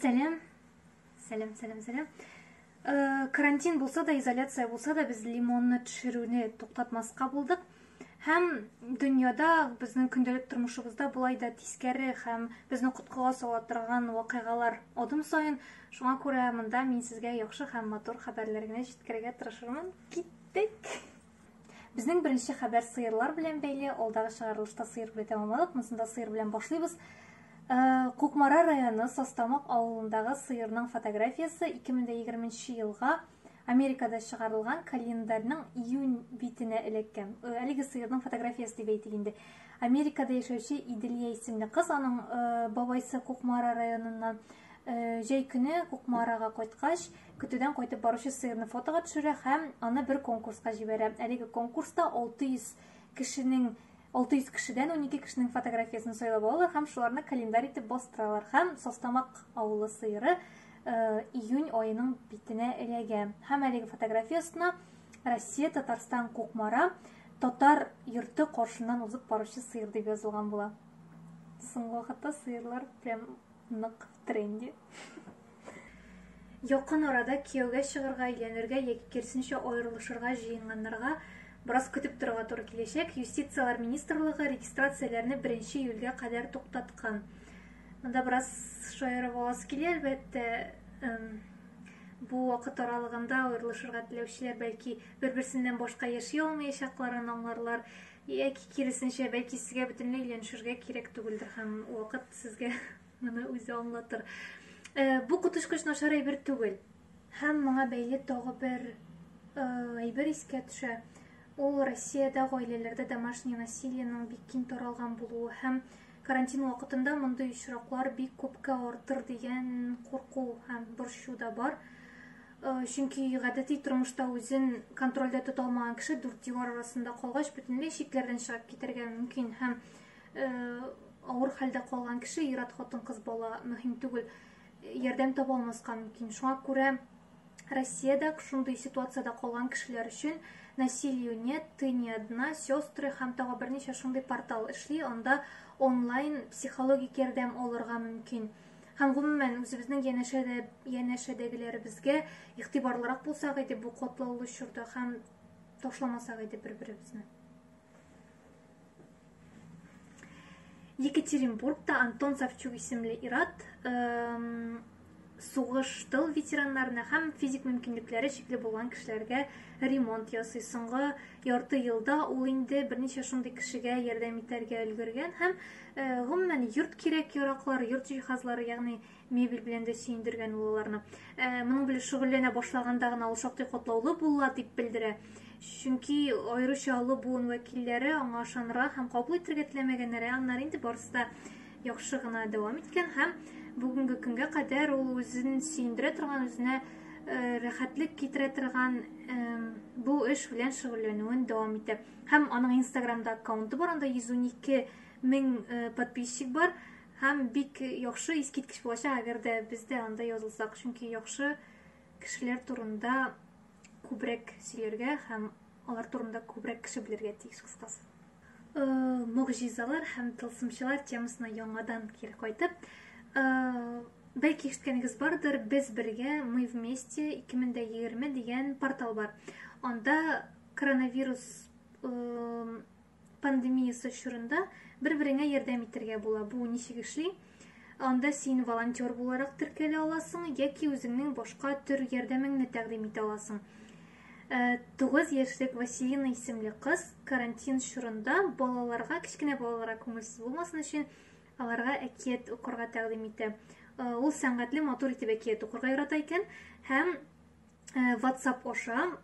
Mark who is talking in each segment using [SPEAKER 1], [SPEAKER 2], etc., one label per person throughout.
[SPEAKER 1] Сәлем. Карантин булса да, изоляция булса да, без лимонны төшерүне туктатмаска булдык. Һәм дөньяда безнең көндәлек тормышыбызда булай да тискәре һәм безне коткыга сала торган вакыйгалар адым саен. Шуңа күрә монда мин сезгә яхшы һәм матур хәбәрләр генә җиткерергә тырышырмын. Киттек. Безнең беренче хәбәр сыерлар белән бәйле. Алдагы чыгарылышта сыер белән тәмамладык. Монда сыер белән башлыйбыз. Кукмара районы Состамак авылындагы сыерның фотографиясы 2020 елга Америкада чыгарылган календарьның июнь битенә эләккән. Әлеге сыерның фотографиясы дип әйтик инде. Америкада яшәүче Иделия исемле кыз, аның бабайсы Кукмара районыннан җәй көне Кукмарага кайткач, көтүдән кайтып баручы сыерны фотога төшерә һәм аны бер конкурска җибәрә. Әлеге конкурста 600 кешедән 12 кешенең фотографиясын сайлап алалар һәм шуларны календарь итеп бастыралар. Һәм Состамак авылы сыеры июнь айының битенә эләгә. Һәм әлеге фотографиясына Россия, Татарстан, Кукмара, татар йорты каршыннан узып баручы сыер дип язылган була. Соңгы вакытта сыерлар прям нык тренди. Якын арада кияүгә чыгарга, әйләнергә яки керсенчә аерылышырга җыенганнарга Біраз көтіп тұрға туры киләчәк. Юстициялар министрлыгы регистрацияләрне 1 июльгә кадәр туктаткан. Монда біраз шаярып аласы килә, әлбәттә, бу вакыт аралыгында аерылышырга теләүчеләр бәлки бер-берсеннән башка яши алмаячакларын аңларлар, яки киресенчә бәлки сезгә бөтенләй өйләнешергә кирәк түгелдер һәм вакыт сезгә моны үзе аңлатыр. Бу котышкыч начар әйбер түгел. Һәм моңа бәйле тагы бер әйбер искә төшә. Ул Россиядә гаиләләрдә домашний насилиенең бик киң таралган булуы һәм карантин вакытында мондый очраклар бик күпкә артыр дигән курку һәм борчу да бар. Чөнки гадәти тормышта үзен контрольдә тота алмаган кеше 4 дивар арасында калгач бөтенләй чикләрдән чыгып китәргә мөмкин һәм авыр хәлдә калган кеше ир-ат хатын-кыз бала мөһим түгел, ярдәм таба алмаска мөмкин. Шуңа күрә Россиядә шундый ситуациядә калган кешеләр өчен насилию нет, ты не одна, сестры һәм тагы берничә шундый портал эшли, анда онлайн психологик ярдәм алырга мөмкин. Һәм гомумән үзебезнең янәшәдәгеләребезгә игътибарлырак булсак иде бу катлаулы чорда һәм ташламасак иде бер-беребезне. Екатеринбургта Антон Савчук исемле ир-ат сугыш тыл ветераннарына һәм физик мөмкинлекләре чикле булган кешеләргә ремонт ясый. Соңгы ярты елда ул инде берничә шундый кешегә ярдәм итәргә өлгергән һәм гомумән йорт кирәк-яраклар, йорт җиһазлары, ягъни мебель белән дә сөендергән улларны. Моның белән шөгыльләнә башлаганда гына ул шактый катлаулы була дип белдерә. Чөнки аеруча алып буын вәкилләре аңа ышанырга һәм кабул итәргә теләмәгәннәр, аннары инде барысы да яхшы гына дәвам иткән һәм бүгенге көнгә кадәр ул үзен сөендерә торган, үзенә рәхәтлек китерә торган бу эш белән шөгыльләнүен дәвам итә. Һәм аның Instagramда аккаунты бар, анда 112 мең подписчик бар һәм бик яхшы искиткеч булачак, әгәр дә бездә анда язылсак, чөнки яхшы кешеләр турында күбрәк сөйләргә һәм алар турында күбрәк кеше белергә тиеш кыскасы. Мөгъҗизалар һәм тылсымчылар темасына яңадан кире кайтып, бәлки ишеткәнегез бардыр, без бергә, мы вместе 2020 дигән портал бар. Анда коронавирус пандемиясы чорында бер-береңә ярдәм итәргә була. Бу ничек эшли? Анда син волонтер буларак теркәлә аласың, яки үзеңнең башка төр ярдәмеңне тәкъдим итә аласың. 9 яшьлек Василина исемле кыз карантин чорында балаларга, кичкенә балаларга күңелсез булмасын өчен аларга әкият укырга тәкъдим итә. Ул сәнгатьле, матур итеп әкият укырга ярата икән һәм WhatsApp аша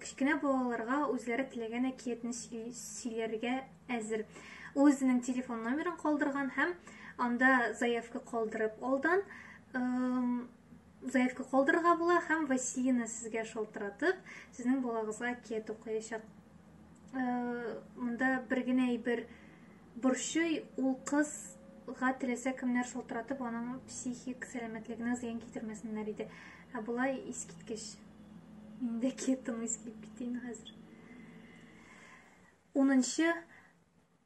[SPEAKER 1] кичкенә балаларга үзләре теләгән әкиятне сөйләргә әзер. Ул үзенең телефон номерын калдырган һәм анда заявка калдырып алдан заявка калдырырга була һәм Василина сезгә шалтыратып, сезнең балагызга әкият укыячак. Монда бер генә әйбер борчый, ул кызга теләсә кемнәр шалтыратып, аның психик сәламәтлегенә зыян китермәсеннәр иде. Булай искиткеч. Инде әкиятым искип китте хәзер. 10-нчы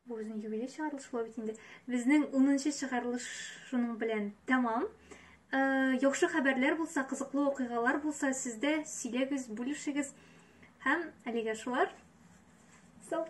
[SPEAKER 1] бу безнең юбилей чыгарылышы була бит инде. Безнең 10-нчы чыгарылыш шуның белән тәмам. Яхшы хәбәрләр булса, кызыклы вакыйгалар булса, сездә сөйләгез, бүлешегез. Һәм әлегә шулар. Сау